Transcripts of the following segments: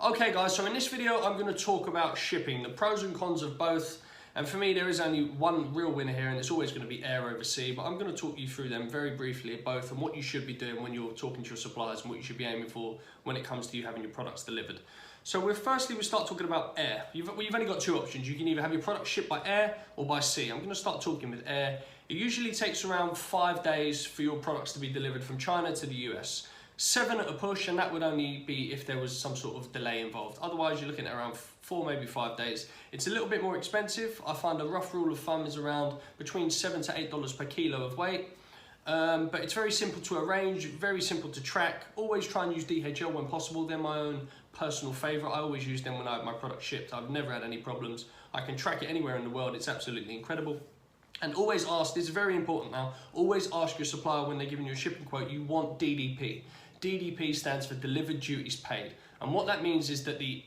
Okay guys, so in this video I'm going to talk about shipping, the pros and cons of both, and for me there is only one real winner here and it's always going to be air over sea, but I'm going to talk you through them very briefly at both and what you should be doing when you're talking to your suppliers and what you should be aiming for when it comes to you having your products delivered. So firstly we'll start talking about air. You've only got two options. You can either have your product shipped by air or by sea. I'm going to start talking with air. It usually takes around 5 days for your products to be delivered from China to the US. 7 at a push, and that would only be if there was some sort of delay involved. Otherwise, you're looking at around 4, maybe 5 days. It's a little bit more expensive. I find a rough rule of thumb is around between $7 to $8 per kilo of weight. But it's very simple to arrange, very simple to track. Always try and use DHL when possible. They're my own personal favourite. I always use them when I have my product shipped. I've never had any problems. I can track it anywhere in the world. It's absolutely incredible. And always ask, this is very important now, always ask your supplier when they're giving you a shipping quote, you want DDP. DDP stands for Delivered Duties Paid. And what that means is that the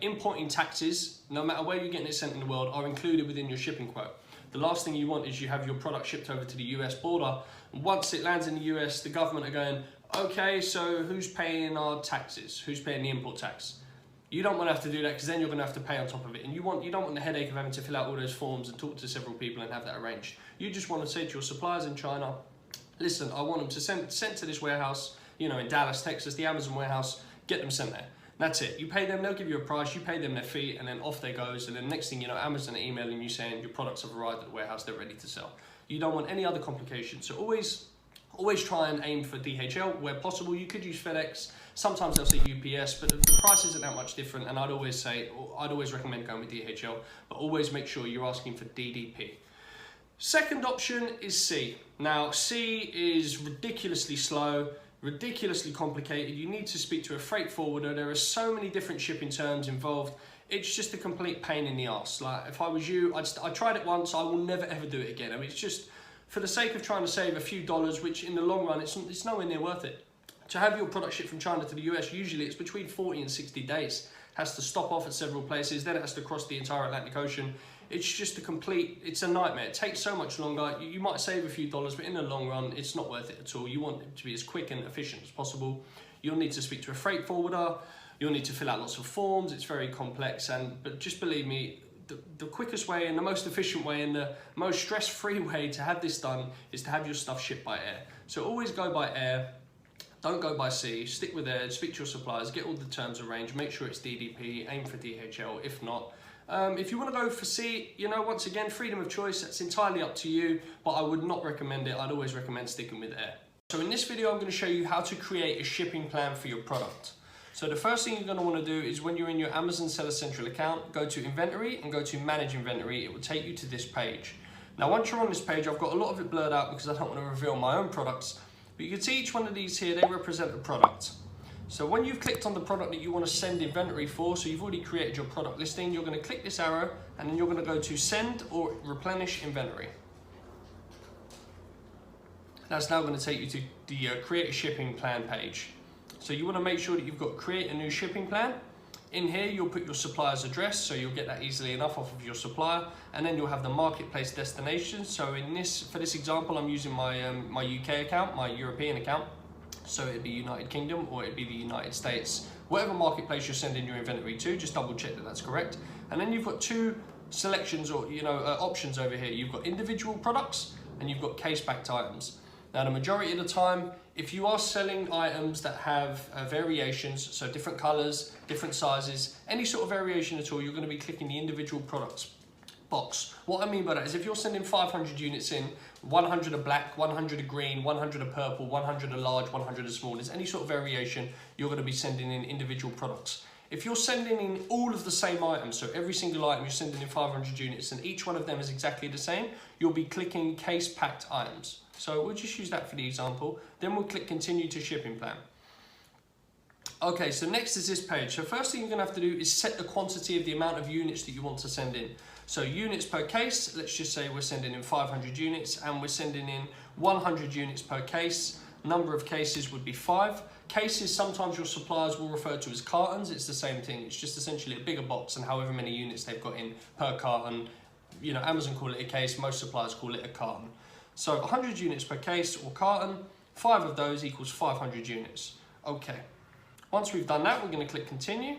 importing taxes, no matter where you're getting it sent in the world, are included within your shipping quote. The last thing you want is you have your product shipped over to the US border. And once it lands in the US, the government are going, okay, so who's paying our taxes? Who's paying the import tax? You don't want to have to do that because then you're going to have to pay on top of it. And you don't want the headache of having to fill out all those forms and talk to several people and have that arranged. You just want to say to your suppliers in China, listen, I want them to send to this warehouse, in Dallas, Texas, the Amazon warehouse, get them sent there. That's it. You pay them, they'll give you a price, you pay them their fee, and then off they goes. And then next thing you know, Amazon are emailing you saying your products have arrived at the warehouse, they're ready to sell. You don't want any other complications. So always try and aim for DHL where possible. You could use FedEx. Sometimes they'll say UPS, but the price isn't that much different. And I'd always recommend going with DHL, but always make sure you're asking for DDP. Second option is sea. Now, sea is ridiculously slow, ridiculously complicated. You need to speak to a freight forwarder. There are so many different shipping terms involved. It's just a complete pain in the arse. Like, if I was you, I tried it once. I will never ever do it again. I mean, it's just for the sake of trying to save a few dollars, which in the long run, it's nowhere near worth it. To have your product shipped from China to the US, usually it's between 40 and 60 days. It has to stop off at several places, then it has to cross the entire Atlantic Ocean. It's just it's a nightmare. It takes so much longer. You might save a few dollars, but in the long run, it's not worth it at all. You want it to be as quick and efficient as possible. You'll need to speak to a freight forwarder. You'll need to fill out lots of forms. It's very complex, but just believe me, the quickest way and the most efficient way and the most stress-free way to have this done is to have your stuff shipped by air. So always go by air. Don't go by sea. Stick with air. Speak to your suppliers. Get all the terms arranged. Make sure it's DDP. Aim for DHL. If not, if you want to go for sea, once again, freedom of choice. That's entirely up to you, but I would not recommend it. I'd always recommend sticking with air. So in this video, I'm going to show you how to create a shipping plan for your product. So the first thing you're going to want to do is when you're in your Amazon Seller Central account, go to Inventory and go to Manage Inventory. It will take you to this page. Now, once you're on this page, I've got a lot of it blurred out because I don't want to reveal my own products, but you can see each one of these here, they represent a product. So when you've clicked on the product that you want to send inventory for, so you've already created your product listing, you're going to click this arrow and then you're going to go to Send or Replenish Inventory. That's now going to take you to the Create a Shipping Plan page. So you want to make sure that you've got Create a New Shipping Plan. In here, you'll put your supplier's address, so you'll get that easily enough off of your supplier, and then you'll have the marketplace destination. So for this example, I'm using my my UK account, my European account. So it'd be United Kingdom or it'd be the United States. Whatever marketplace you're sending your inventory to, just double check that that's correct. And then you've got two selections or options over here. You've got individual products and you've got case-packed items. Now, the majority of the time, if you are selling items that have variations, so different colors, different sizes, any sort of variation at all, you're going to be clicking the individual products box. What I mean by that is if you're sending 500 units in, 100 are black, 100 are green, 100 are purple, 100 are large, 100 are small, there's any sort of variation, you're going to be sending in individual products. If you're sending in all of the same items, so every single item you're sending in 500 units and each one of them is exactly the same, you'll be clicking case-packed items. So we'll just use that for the example. Then we'll click Continue to Shipping Plan. Okay, so next is this page. So first thing you're going to have to do is set the quantity of the amount of units that you want to send in. So units per case, let's just say we're sending in 500 units and we're sending in 100 units per case. Number of cases would be 5. Cases, sometimes your suppliers will refer to as cartons. It's the same thing. It's just essentially a bigger box and however many units they've got in per carton. Amazon call it a case, most suppliers call it a carton. So 100 units per case or carton, 5 of those equals 500 units. Okay. Once we've done that, we're going to click Continue.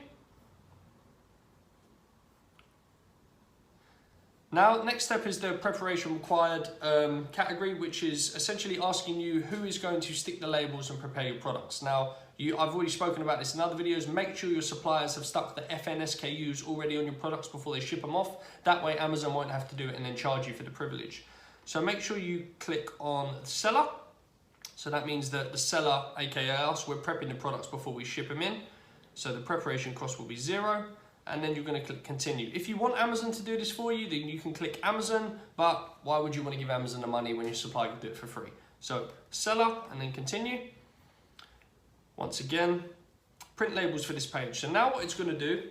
Now, next step is the preparation required category, which is essentially asking you who is going to stick the labels and prepare your products. Now, I've already spoken about this in other videos. Make sure your suppliers have stuck the FNSKUs already on your products before they ship them off. That way Amazon won't have to do it and then charge you for the privilege. So make sure you click on the seller. So that means that the seller, aka us, we're prepping the products before we ship them in. So the preparation cost will be 0. And then you're going to click continue. If you want Amazon to do this for you, then you can click Amazon, but why would you want to give Amazon the money when your supplier can do it for free? So seller and then continue. Once again, print labels for this page. So now what it's going to do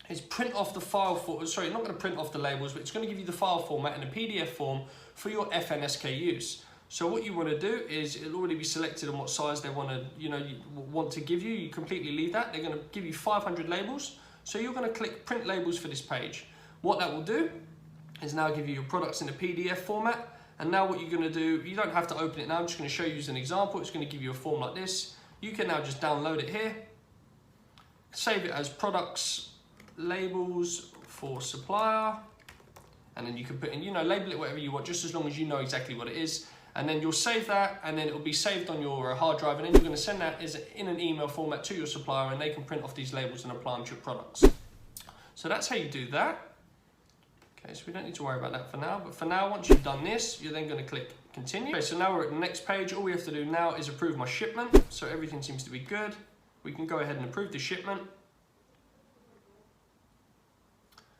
is print off the file for, sorry, not going to print off the labels, but it's going to give you the file format in a PDF form for your FNSKUs. So what you want to do is it'll already be selected on what size they want to give you. You completely leave that. They're going to give you 500 labels. So you're going to click print labels for this page. What that will do is now give you your products in a PDF format. And now what you're going to do, you don't have to open it now. I'm just going to show you as an example. It's going to give you a form like this. You can now just download it here. Save it as products, labels for supplier. And then you can put in, label it whatever you want, just as long as you know exactly what it is. And then you'll save that, and then it will be saved on your hard drive, and then you're going to send that in an email format to your supplier, and they can print off these labels and apply them to your products. So that's how you do that. Okay, so we don't need to worry about that for now, but for now, once you've done this, you're then going to click continue. Okay, so now we're at the next page. All we have to do now is approve my shipment. So everything seems to be good. We can go ahead and approve the shipment.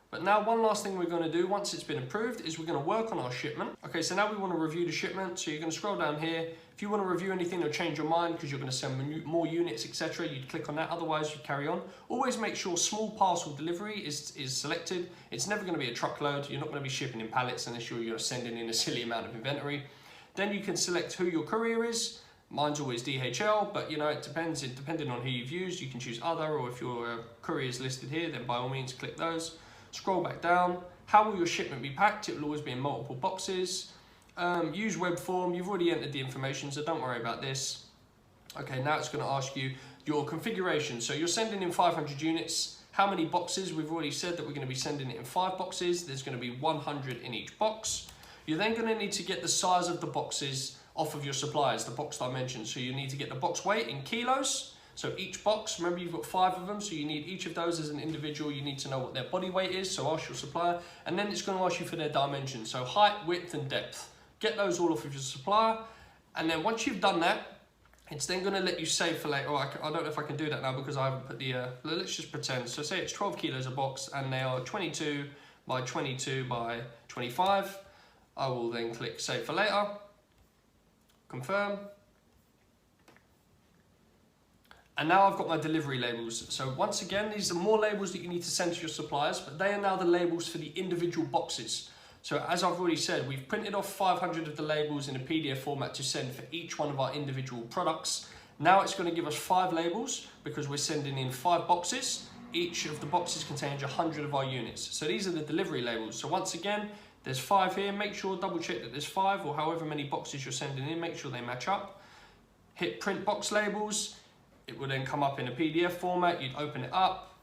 But now one last thing we're going to do once it's been approved is we're going to work on our shipment. Okay, so now we want to review the shipment. So you're going to scroll down here. If you want to review anything or change your mind because you're going to send more units, etc., you'd click on that. Otherwise, you carry on. Always make sure small parcel delivery is selected. It's never going to be a truckload. You're not going to be shipping in pallets unless you're sending in a silly amount of inventory. Then you can select who your courier is. Mine's always DHL, but it depends. Depending on who you've used, you can choose other, or if your courier is listed here, then by all means click those. Scroll back down. How will your shipment be packed? It will always be in multiple boxes. Use web form. You've already entered the information, so don't worry about this. Okay, now it's going to ask you your configuration. So you're sending in 500 units. How many boxes? We've already said that we're going to be sending it in 5 boxes. There's going to be 100 in each box. You're then going to need to get the size of the boxes off of your suppliers, the box dimensions. So you need to get the box weight in kilos. So each box, remember you've got 5 of them, so you need each of those as an individual. You need to know what their body weight is, so ask your supplier. And then it's going to ask you for their dimensions, so height, width, and depth. Get those all off of your supplier. And then once you've done that, it's then going to let you save for later. I don't know if I can do that now because I haven't put the, let's just pretend. So say it's 12 kilos a box and they are 22 by 22 by 25. I will then click save for later, confirm. And now I've got my delivery labels. So once again, these are more labels that you need to send to your suppliers, but they are now the labels for the individual boxes. So as I've already said, we've printed off 500 of the labels in a PDF format to send for each one of our individual products. Now it's going to give us 5 labels because we're sending in 5 boxes. Each of the boxes contains 100 of our units. So these are the delivery labels. So once again, there's 5 here. Make sure, double check that there's 5 or however many boxes you're sending in. Make sure they match up. Hit print box labels. It will then come up in a PDF format. You'd open it up.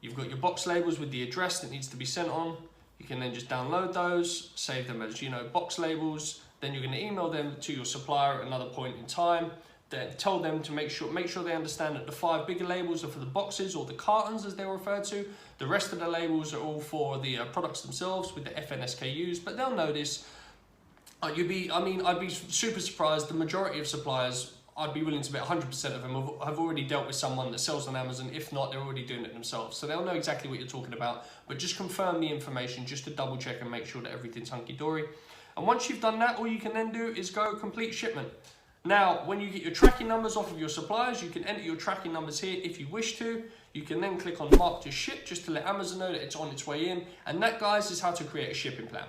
You've got your box labels with the address that needs to be sent on. You can then just download those, save them as, box labels. Then you're going to email them to your supplier at another point in time. Then tell them to make sure they understand that the 5 bigger labels are for the boxes or the cartons as they're referred to. The rest of the labels are all for the products themselves with the FNSKUs, but they'll know this. I'd be super surprised. The majority of suppliers, I'd be willing to bet 100% of them have already dealt with someone that sells on Amazon. If not, they're already doing it themselves. So they'll know exactly what you're talking about, but just confirm the information just to double check and make sure that everything's hunky-dory. And once you've done that, all you can then do is go complete shipment. Now, when you get your tracking numbers off of your suppliers, you can enter your tracking numbers here if you wish to. You can then click on mark to ship just to let Amazon know that it's on its way in. And that, guys, is how to create a shipping plan.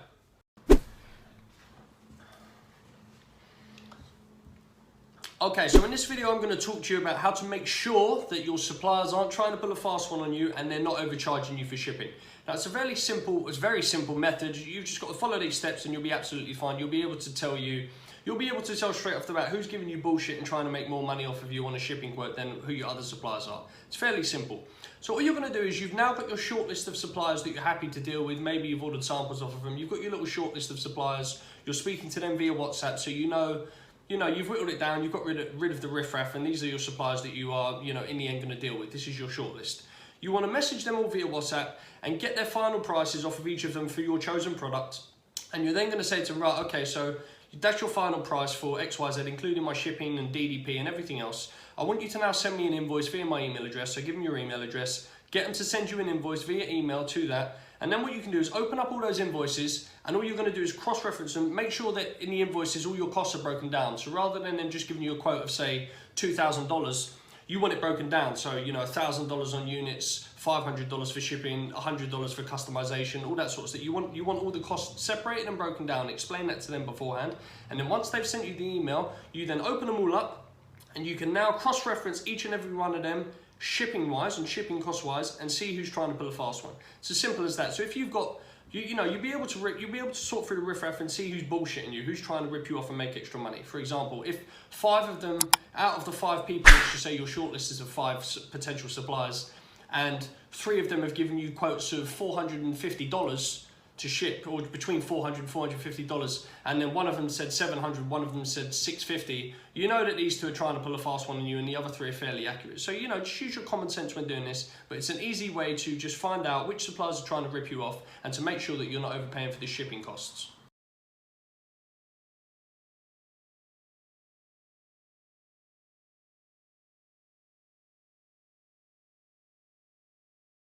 Okay, so in this video I'm going to talk to you about how to make sure that your suppliers aren't trying to pull a fast one on you and they're not overcharging you for shipping. Now it's a very simple method. You've just got to follow these steps and you'll be absolutely fine. You'll be able to tell straight off the bat who's giving you bullshit and trying to make more money off of you on a shipping quote than who your other suppliers are. It's fairly simple. So all you're going to do is you've now got your short list of suppliers that you're happy to deal with. Maybe you've ordered samples off of them. You've got your little short list of suppliers. You're speaking to them via WhatsApp, so you know, you've whittled it down, you've got rid of the riffraff, and these are your suppliers that you are, in the end going to deal with. This is your shortlist. You want to message them all via WhatsApp and get their final prices off of each of them for your chosen product. And you're then going to say to them, right, okay, so that's your final price for XYZ, including my shipping and DDP and everything else. I want you to now send me an invoice via my email address. So give them your email address, get them to send you an invoice via email to that. And then what you can do is open up all those invoices, and all you're going to do is cross-reference them, make sure that in the invoices all your costs are broken down. So rather than them just giving you a quote of say $2,000, you want it broken down. So $1,000 on units, $500 for shipping, $100 for customization, all that sort of stuff. You want all the costs separated and broken down. Explain that to them beforehand, and then once they've sent you the email, you then open them all up, and you can now cross-reference each and every one of them, shipping wise and shipping cost wise, and see who's trying to pull a fast one. It's as simple as that. So if you've got, you'll be able to sort through the riffraff and see who's bullshitting you, who's trying to rip you off and make extra money. For example, if 5 of them, out of the 5 people, let's just say your shortlist is of 5 potential suppliers, and 3 of them have given you quotes of $450 to ship, or between $400 and $450, and then one of them said $700, one of them said $650, you know that these 2 are trying to pull a fast one on you and the other 3 are fairly accurate. So, just use your common sense when doing this, but it's an easy way to just find out which suppliers are trying to rip you off and to make sure that you're not overpaying for the shipping costs.